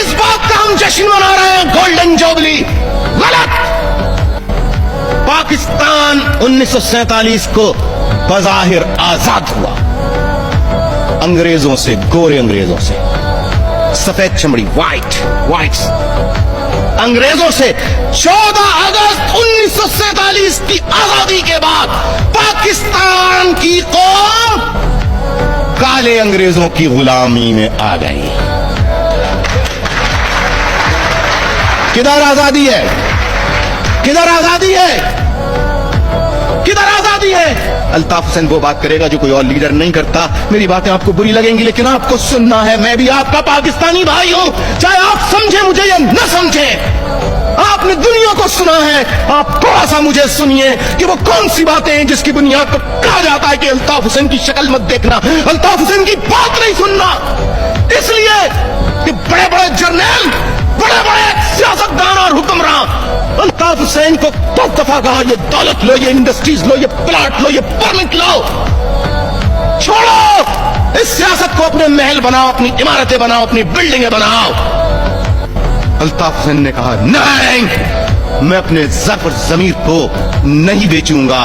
इस बात का हम जश्न मना रहे हैं, गोल्डन जुबली। गलत। पाकिस्तान 1947 को बज़ाहिर आजाद हुआ, अंग्रेजों से, गोरे अंग्रेजों से, सफेद चमड़ी, व्हाइट्स अंग्रेजों से। 14 अगस्त 1947 की आजादी के बाद पाकिस्तान की कौम काले अंग्रेजों की गुलामी में आ गई। किधर आजादी है? किधर आजादी है? किधर आजादी है? अल्ताफ हुसैन वो बात करेगा जो कोई और लीडर नहीं करता। मेरी बातें आपको बुरी लगेंगी, लेकिन आपको सुनना है। मैं भी आपका पाकिस्तानी भाई हूं, चाहे आप समझे मुझे या न समझे। आपने दुनिया को सुना है, आप थोड़ा सा मुझे सुनिए कि वो कौन सी बातें हैं जिसकी बुनियाद पर कहा जाता है कि अल्ताफ हुसैन की शक्ल मत देखना, अल्ताफ हुसैन की बात नहीं सुनना। इसलिए कि बड़े बड़े जर्नल, बड़े बड़े सियासतदान और हुक्मरान अल्ताफ हुसैन को 10 दफा कहा, ये दौलत लो, ये इंडस्ट्रीज लो, ये प्लाट लो, ये परमिट लो। छोड़ो इस सियासत को, अपने महल बनाओ, अपनी इमारतें बनाओ, अपनी बिल्डिंगें बनाओ। अल्ताफ हुसैन ने कहा, नहीं, मैं अपने ज़र और ज़मीर को नहीं बेचूंगा।